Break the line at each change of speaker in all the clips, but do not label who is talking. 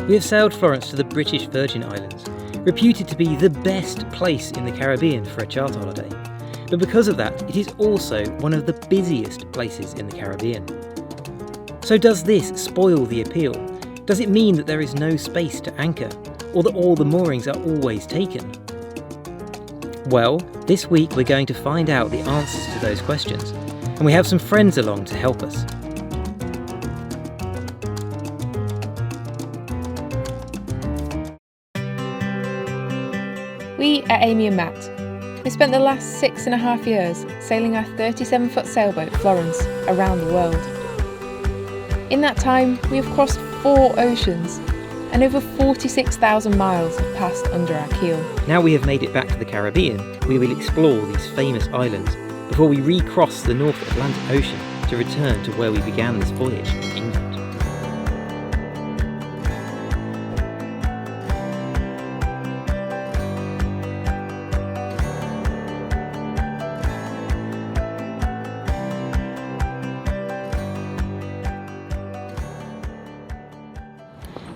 We have sailed Florence to the British Virgin Islands, reputed to be the best place in the Caribbean for a charter holiday. But because of that, it is also one of the busiest places in the Caribbean. So does this spoil the appeal? Does it mean that there is no space to anchor, or that all the moorings are always taken? Well, this week we're going to find out the answers to those questions, and we have some friends along to help us.
We are Amy and Matt. We spent the last 6.5 years sailing our 37-foot sailboat Florence around the world. In that time, we have crossed 4 oceans and over 46,000 miles have passed under our keel.
Now we have made it back to the Caribbean, we will explore these famous islands before we recross the North Atlantic Ocean to return to where we began this voyage in England.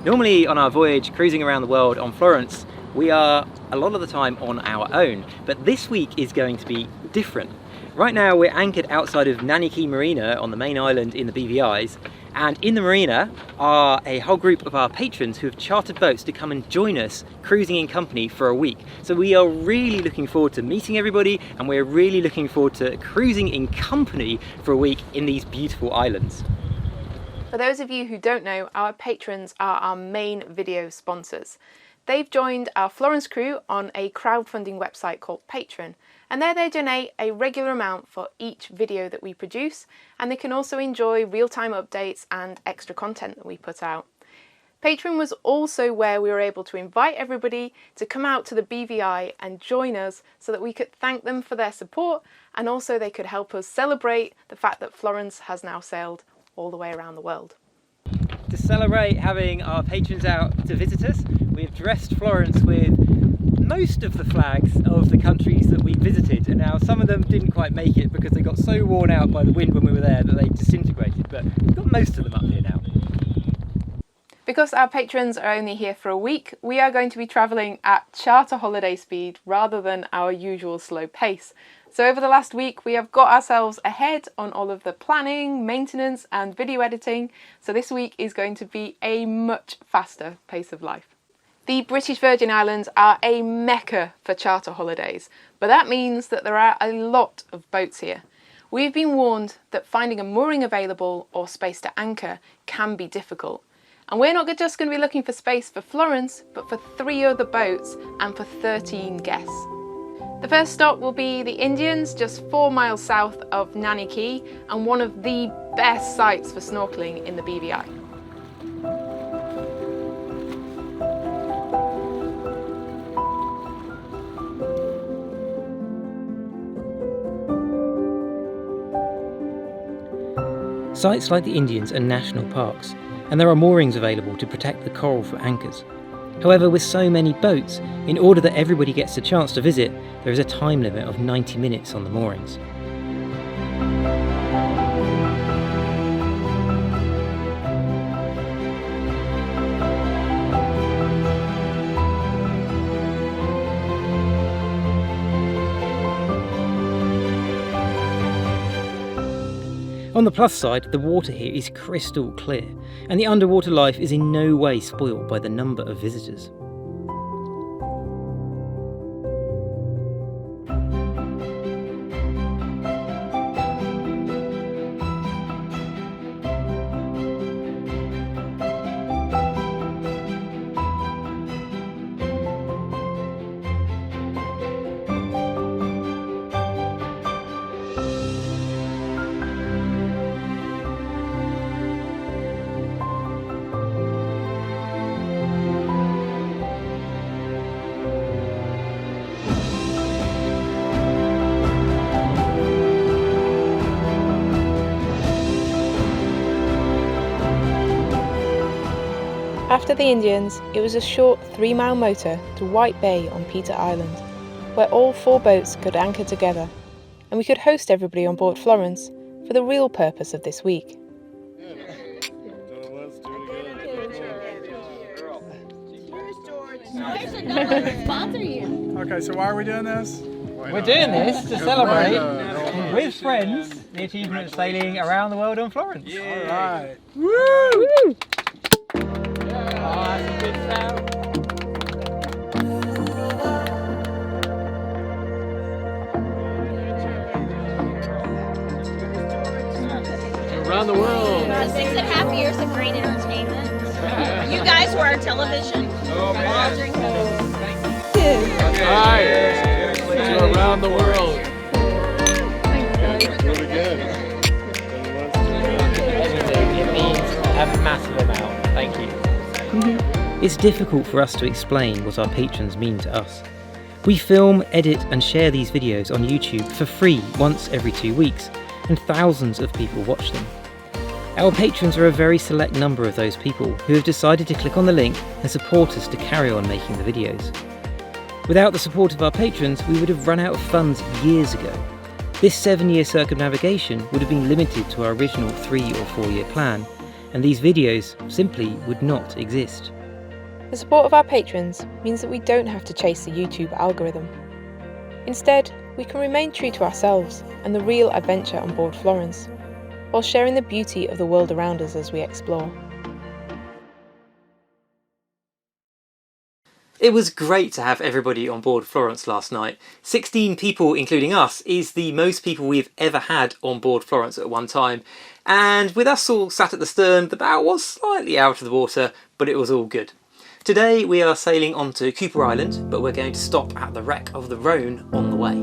Normally on our voyage cruising around the world on Florence, we are a lot of the time on our own, but this week is going to be different. Right now we're anchored outside of Nanny Key Marina on the main island in the BVIs, and in the marina are a whole group of our patrons who have chartered boats to come and join us cruising in company for a week. So we are really looking forward to meeting everybody, and we're really looking forward to cruising in company for a week in these beautiful islands.
For those of you who don't know, our patrons are our main video sponsors. They've joined our Florence crew on a crowdfunding website called Patreon, and there they donate a regular amount for each video that we produce, and they can also enjoy real-time updates and extra content that we put out. Patreon was also where we were able to invite everybody to come out to the BVI and join us so that we could thank them for their support, and also they could help us celebrate the fact that Florence has now sailed all the way around the world.
To celebrate having our patrons out to visit us, we've dressed Florence with most of the flags of the countries that we visited, and now some of them didn't quite make it because they got so worn out by the wind when we were there that they disintegrated, but we've got most of them up here now.
Because our patrons are only here for a week, we are going to be travelling at charter holiday speed rather than our usual slow pace. So over the last week we have got ourselves ahead on all of the planning, maintenance and video editing, so this week is going to be a much faster pace of life. The British Virgin Islands are a mecca for charter holidays, but that means that there are a lot of boats here. We've been warned that finding a mooring available or space to anchor can be difficult. And we're not just going to be looking for space for Florence, but for 3 other boats and for 13 guests. The first stop will be the Indians, just 4 miles south of Nanny Key, and one of the best sites for snorkeling in the BVI.
Sites like the Indians are national parks, and there are moorings available to protect the coral from anchors. However, with so many boats, in order that everybody gets a chance to visit, there is a time limit of 90 minutes on the moorings. On the plus side, the water here is crystal clear, and the underwater life is in no way spoiled by the number of visitors.
After the Indians, it was a short 3-mile motor to White Bay on Peter Island, where all 4 boats could anchor together, and we could host everybody on board Florence for the real purpose of this week.
There's another sponsor you.
Okay, so why are we doing this?
We're doing this to celebrate with friends the achievement of sailing around the world on Florence.
All right.
Woo! Oh, that's a good sound.
Around the world.
6.5 years of great entertainment. You guys were our television. Sponsoring
Hi. To around the world.
Really good.
It means a massive amount. Thank you. It's difficult for us to explain what our patrons mean to us. We film, edit and share these videos on YouTube for free once every 2 weeks, and thousands of people watch them. Our patrons are a very select number of those people who have decided to click on the link and support us to carry on making the videos. Without the support of our patrons, we would have run out of funds years ago. This 7-year circumnavigation would have been limited to our original 3 or 4 year plan, and these videos simply would not exist.
The support of our patrons means that we don't have to chase the YouTube algorithm. Instead, we can remain true to ourselves and the real adventure on board Florence, while sharing the beauty of the world around us as we explore.
It was great to have everybody on board Florence last night. 16 people, including us, is the most people we've ever had on board Florence at one time. And with us all sat at the stern, the bow was slightly out of the water, but it was all good. Today we are sailing onto Cooper Island, but we're going to stop at the wreck of the Rhone on the way.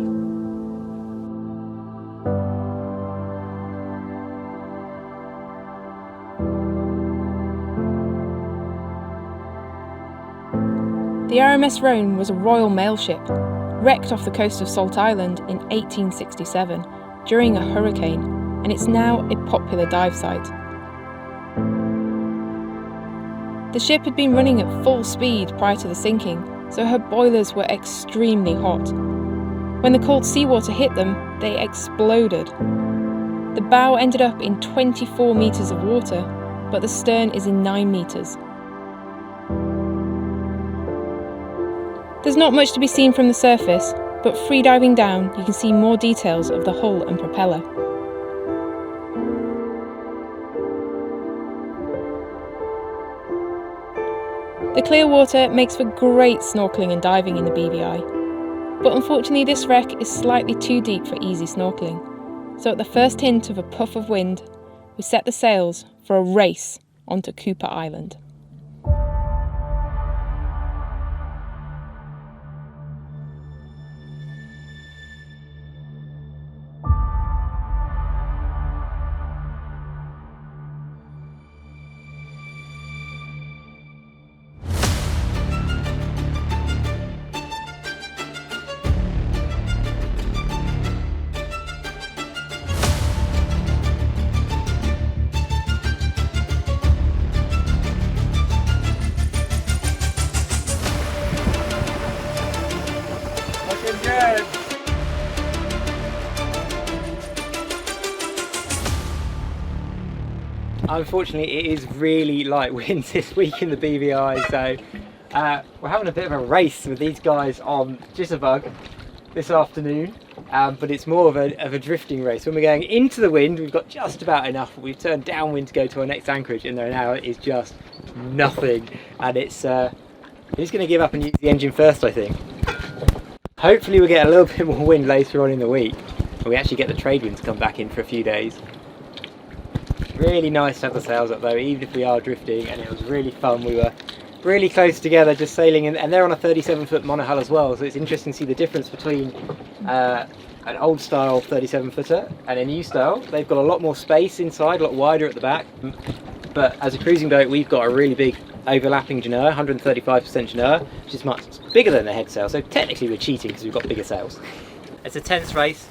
The RMS Rhone was a Royal Mail ship, wrecked off the coast of Salt Island in 1867 during a hurricane, and it's now a popular dive site. The ship had been running at full speed prior to the sinking, so her boilers were extremely hot. When the cold seawater hit them, they exploded. The bow ended up in 24 metres of water, but the stern is in 9 metres. There's not much to be seen from the surface, but freediving down you can see more details of the hull and propeller. The clear water makes for great snorkeling and diving in the BVI, but unfortunately this wreck is slightly too deep for easy snorkeling, so at the first hint of a puff of wind, we set the sails for a race onto Cooper Island.
Looking good.
Unfortunately, it is really light winds this week in the BVI, so we're having a bit of a race with these guys on Jitterbug this afternoon, but it's more of a drifting race. When we're going into the wind, we've got just about enough, but we've turned downwind to go to our next anchorage, and there now is just nothing, and it's going to give up and use the engine first, I think. Hopefully we'll get a little bit more wind later on in the week, and we actually get the trade wind to come back in for a few days. Really nice to have the sails up though, even if we are drifting, and it was really fun. We were really close together just sailing, and they're on a 37-foot monohull as well, so it's interesting to see the difference between an old style 37-footer and a new style. They've got a lot more space inside, a lot wider at the back, but as a cruising boat we've got a really big overlapping genoa, 135% genoa, which is much bigger than the head sail, so technically we're cheating because we've got bigger sails. It's a tense race.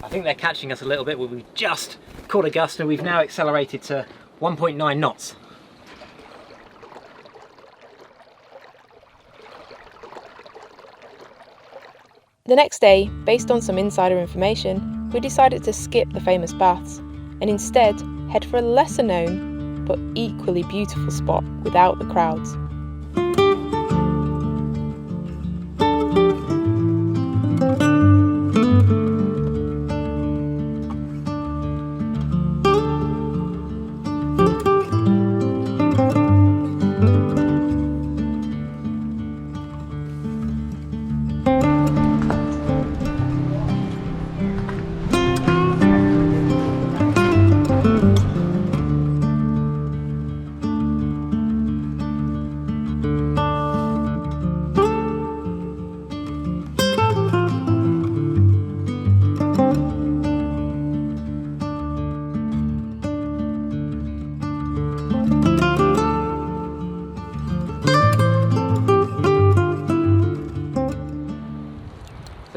I think they're catching us a little bit. We've just caught a gust and we've now accelerated to 1.9 knots.
The next day, based on some insider information, we decided to skip the famous baths and instead head for a lesser known but equally beautiful spot without the crowds.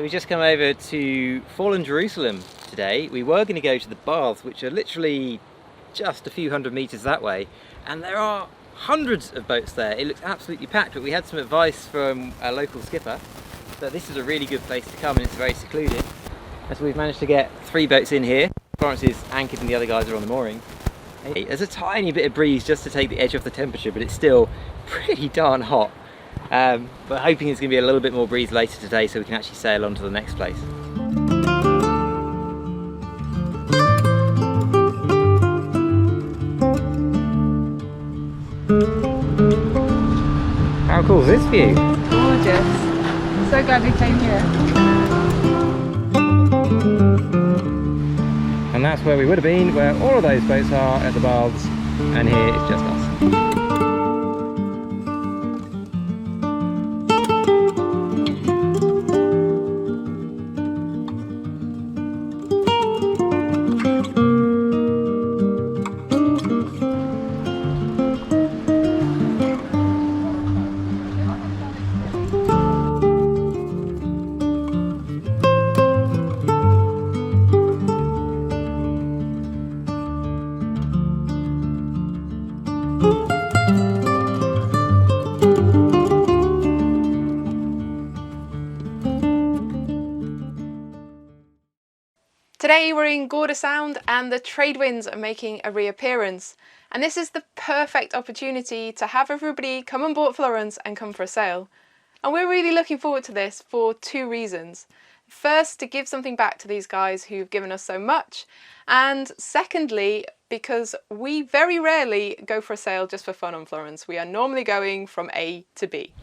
So we just come over to Fallen Jerusalem today. We were going to go to the baths, which are literally just a few hundred meters that way, and there are hundreds of boats there. It looks absolutely packed, but we had some advice from a local skipper that this is a really good place to come and it's very secluded. And so we've managed to get 3 boats in here. Florence is anchored and the other guys are on the mooring. There's a tiny bit of breeze just to take the edge off the temperature, but it's still pretty darn hot. But hoping there's going to be a little bit more breeze later today so we can actually sail on to the next place. How cool is this view?
Gorgeous. So glad we came here.
And that's where we would have been, where all of those boats are at the baths, and here it's just us.
Today we're in Gorda Sound and the trade winds are making a reappearance. And this is the perfect opportunity to have everybody come on board Florence and come for a sail. And we're really looking forward to this for 2 reasons. First, to give something back to these guys who've given us so much. And secondly, because we very rarely go for a sail just for fun on Florence. We are normally going from A to B.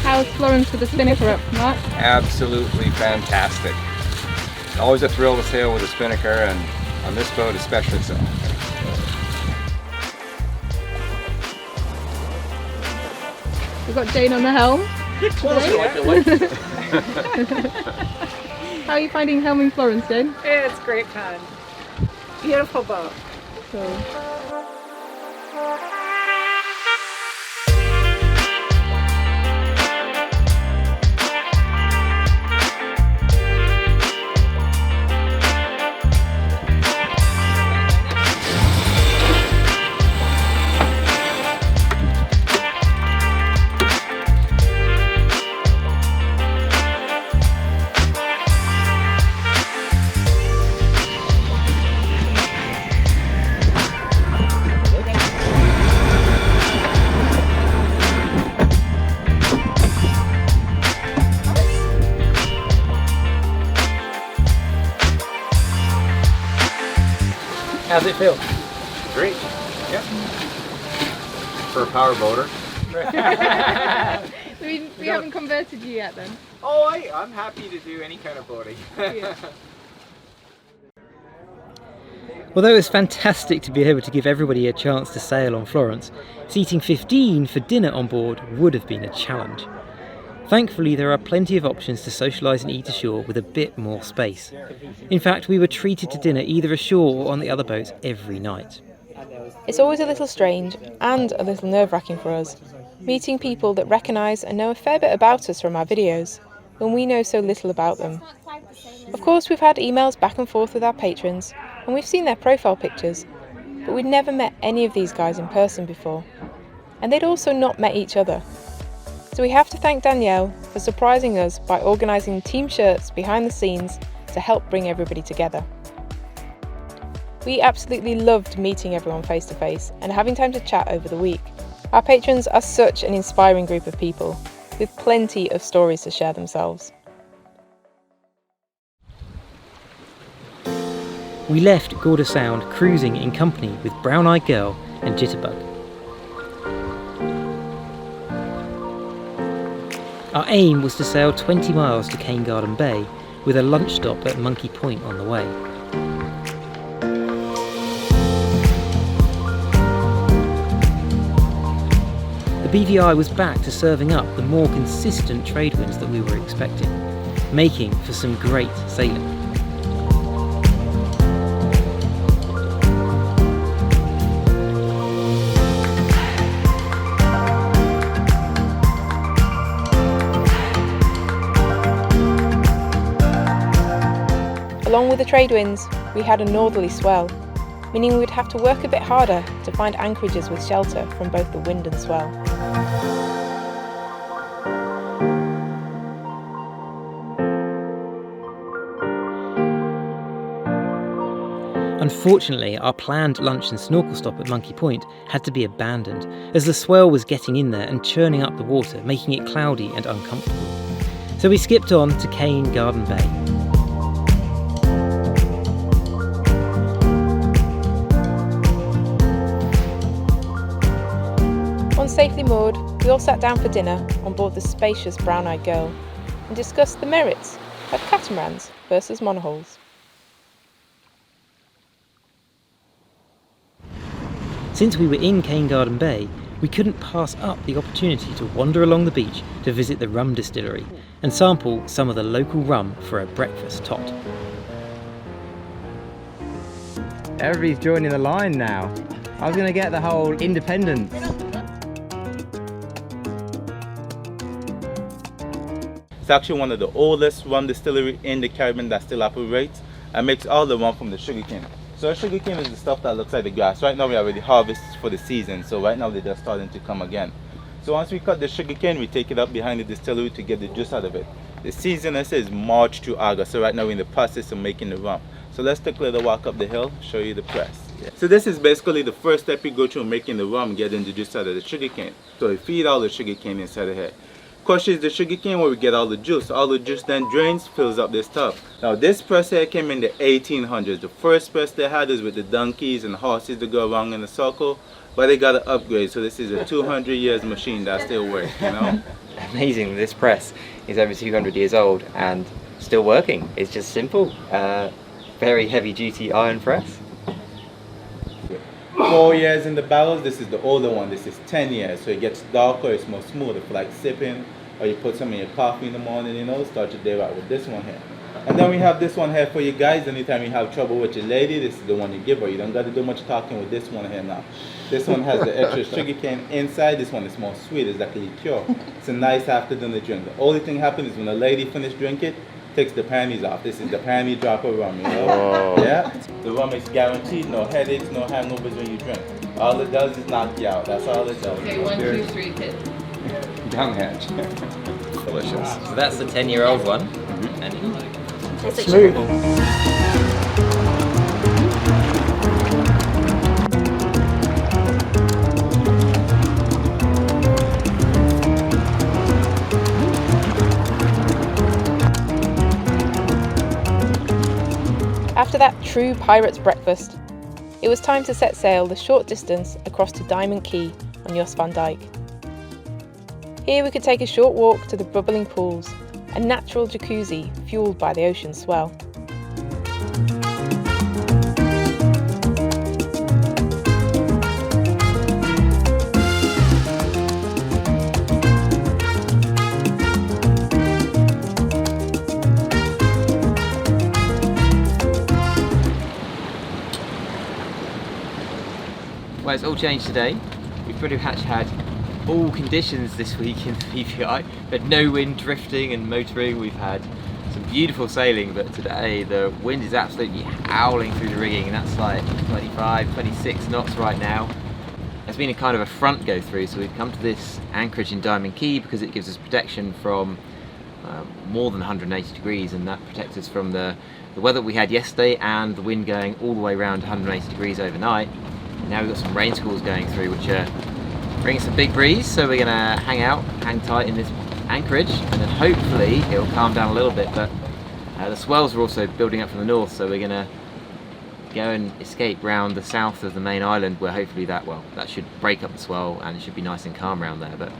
How's Florence with the spinnaker up, Mark?
Absolutely fantastic. Always a thrill to sail with a spinnaker, and on this boat especially so.
We've got Jane on the helm. How are you finding helming Florence, Jane?
It's great fun. Beautiful boat.
Cool.
How's it feel?
Great. Yeah. For a power boater.
We haven't converted you yet then?
Oh, I'm happy to do any kind of boating.
Yeah.
Although it was fantastic to be able to give everybody a chance to sail on Florence, seating 15 for dinner on board would have been a challenge. Thankfully, there are plenty of options to socialise and eat ashore with a bit more space. In fact, we were treated to dinner either ashore or on the other boats every night.
It's always a little strange and a little nerve-wracking for us, meeting people that recognise and know a fair bit about us from our videos, when we know so little about them. Of course, we've had emails back and forth with our patrons, and we've seen their profile pictures, but we'd never met any of these guys in person before, and they'd also not met each other. So we have to thank Danielle for surprising us by organising team shirts behind the scenes to help bring everybody together. We absolutely loved meeting everyone face to face and having time to chat over the week. Our patrons are such an inspiring group of people with plenty of stories to share themselves.
we left Gorda Sound cruising in company with Brown Eyed Girl and Jitterbug. Our aim was to sail 20 miles to Cane Garden Bay with a lunch stop at Monkey Point on the way. The BVI was back to serving up the more consistent trade winds that we were expecting, making for some great sailing.
Along with the trade winds, we had a northerly swell, meaning we would have to work a bit harder to find anchorages with shelter from both the wind and swell.
Unfortunately, our planned lunch and snorkel stop at Monkey Point had to be abandoned, as the swell was getting in there and churning up the water, making it cloudy and uncomfortable. So we skipped on to Cane Garden Bay.
Once safely moored, we all sat down for dinner on board the spacious Brown Eyed Girl and discussed the merits of catamarans versus monohulls.
Since we were in Cane Garden Bay, we couldn't pass up the opportunity to wander along the beach to visit the rum distillery and sample some of the local rum for a breakfast tot.
Everybody's joining the line now. I was going to get the whole independence.
It's actually one of the oldest rum distillery in the Caribbean that still operates and makes all the rum from the sugarcane. So sugarcane is the stuff that looks like the grass. Right now we already harvest for the season, so right now they're just starting to come again. So once we cut the sugarcane, we take it up behind the distillery to get the juice out of it. The season, I say, is March to August, so right now we're in the process of making the rum. So let's take a little walk up the hill, show you the press. Yeah. So this is basically the first step you go through making the rum, getting the juice out of the sugarcane. So we feed all the sugarcane inside of here. Crushes the sugarcane where we get all the juice. All the juice then drains, fills up this tub. Now this press here came in the 1800s. The first press they had is with the donkeys and horses that go around in a circle, but they got an upgrade. So this is a 200 years machine that still works, you know?
Amazing, this press is over 200 years old and still working. It's just simple, very heavy duty iron press.
4 years in the barrels. This is the older one. This is 10 years, so it gets darker, it's more smoother for like sipping, or you put some in your coffee in the morning, you know, start your day out with this one here. And then we have this one here for you guys. Anytime you have trouble with your lady, this is the one you give her. You don't got to do much talking with this one here now. This one has the extra sugarcane inside. This one is more sweet. It's like a liqueur. It's a nice after dinner drink. The only thing happens is when the lady finishes drinking it, takes the panties off. This is the panty dropper rum, you know?
Oh.
Yeah? The rum is guaranteed, no headaches, no hangovers when you drink. All it does is knock you out. That's all it does.
Okay, 1, 2, 3, hit.
Down hatch.
Delicious.
So that's the 10-year-old one. And
Smooth.
After that true pirate's breakfast, it was time to set sail the short distance across to Diamond Key on Jos van Dyke. Here we could take a short walk to the bubbling pools, a natural jacuzzi fueled by the ocean swell.
Well, it's all changed today. We've pretty much had all conditions this week in the BVI, but no wind, drifting and motoring. We've had some beautiful sailing, but today the wind is absolutely howling through the rigging, and that's like 25, 26 knots right now. There's been a kind of a front go through, so we've come to this anchorage in Diamond Key because it gives us protection from more than 180 degrees, and that protects us from the weather we had yesterday and the wind going all the way around 180 degrees overnight. Now we've got some rain squalls going through, which are bringing some big breeze, so we're going to hang tight in this anchorage, and then hopefully it'll calm down a little bit. But the swells are also building up from the north, so we're going to go and escape round the south of the main island, where hopefully that should break up the swell and it should be nice and calm around there. But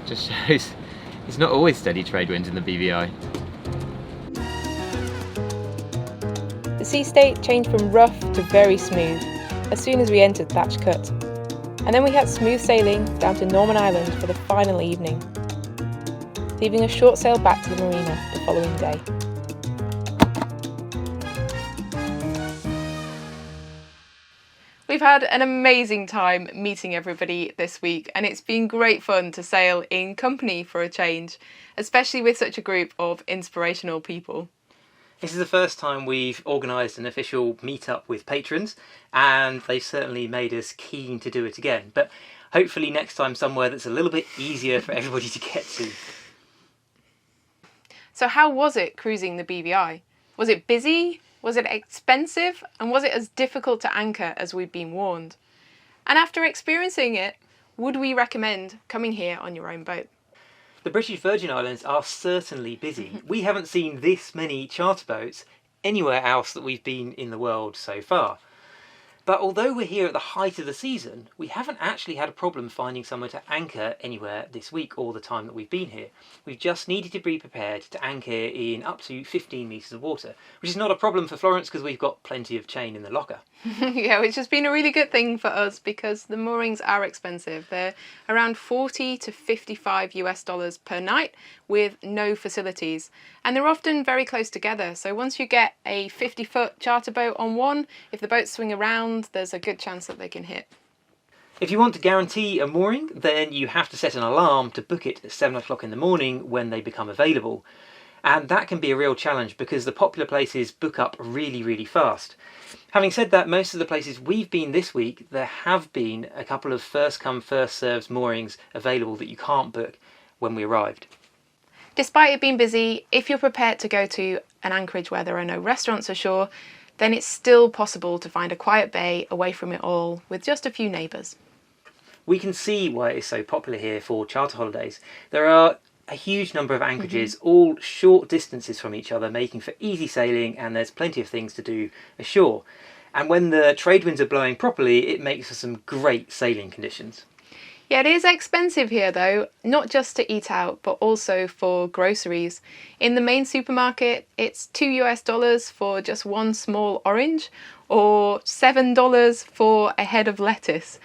just shows it's not always steady trade winds in the BVI.
The sea state changed from rough to very smooth as soon as we entered Thatch Cut, and then we had smooth sailing down to Norman Island for the final evening, leaving a short sail back to the marina the following day. We've had an amazing time meeting everybody this week, and it's been great fun to sail in company for a change, especially with such a group of inspirational people.
This is the first time we've organised an official meet-up with patrons, and they've certainly made us keen to do it again, but hopefully next time somewhere that's a little bit easier for everybody to get to.
So how was it cruising the BVI? Was it busy? Was it expensive? And was it as difficult to anchor as we'd been warned? And after experiencing it, would we recommend coming here on your own boat?
The British Virgin Islands are certainly busy. We haven't seen this many charter boats anywhere else that we've been in the world so far. But although we're here at the height of the season, we haven't actually had a problem finding somewhere to anchor anywhere this week or the time that we've been here. We've just needed to be prepared to anchor in up to 15 metres of water, which is not a problem for Florence because we've got plenty of chain in the locker.
Yeah, which has been a really good thing for us because the moorings are expensive. They're around $40 to $55 per night with no facilities. And they're often very close together. So once you get a 50-foot charter boat on one, if the boats swing around, there's a good chance that they can hit.
If you want to guarantee a mooring, then you have to set an alarm to book it at 7 o'clock in the morning when they become available. And that can be a real challenge because the popular places book up really, really fast. Having said that, most of the places we've been this week, there have been a couple of first come first served moorings available that you can't book when we arrived.
Despite it being busy, if you're prepared to go to an anchorage where there are no restaurants ashore, then it's still possible to find a quiet bay away from it all with just a few neighbours.
We can see why it is so popular here for charter holidays. There are a huge number of anchorages, all short distances from each other, making for easy sailing, and there's plenty of things to do ashore. And when the trade winds are blowing properly, it makes for some great sailing conditions.
Yeah, it is expensive here though, not just to eat out, but also for groceries. In the main supermarket, it's $2 for just one small orange, or $7 for a head of lettuce.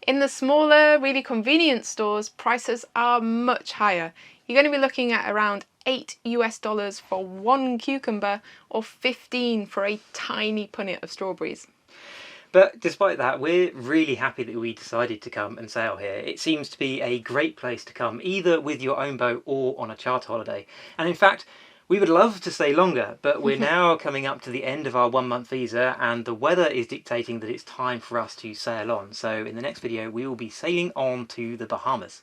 In the smaller, really convenient stores, prices are much higher. You're going to be looking at around $8 for one cucumber, or $15 for a tiny punnet of strawberries.
But despite that, we're really happy that we decided to come and sail here. It seems to be a great place to come, either with your own boat or on a charter holiday. And in fact, we would love to stay longer, but we're now coming up to the end of our 1 month visa, and the weather is dictating that it's time for us to sail on. So in the next video, we will be sailing on to the Bahamas.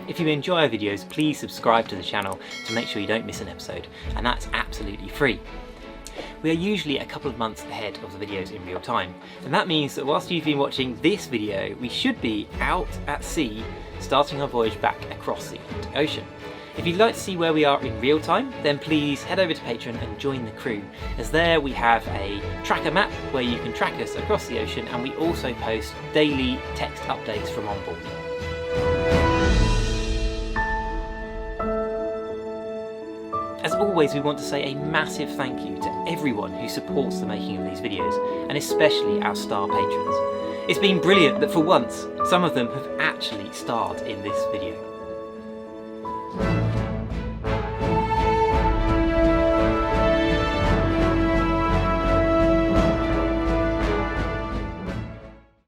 If you enjoy our videos, please subscribe to the channel to make sure you don't miss an episode, and that's absolutely free. We are usually a couple of months ahead of the videos in real time, and that means that whilst you've been watching this video, we should be out at sea starting our voyage back across the Atlantic Ocean. If you'd like to see where we are in real time, then please head over to Patreon and join the crew, as there we have a tracker map where you can track us across the ocean, and we also post daily text updates from on board. As always, we want to say a massive thank you to everyone who supports the making of these videos, and especially our star patrons. It's been brilliant that for once, some of them have actually starred in this video.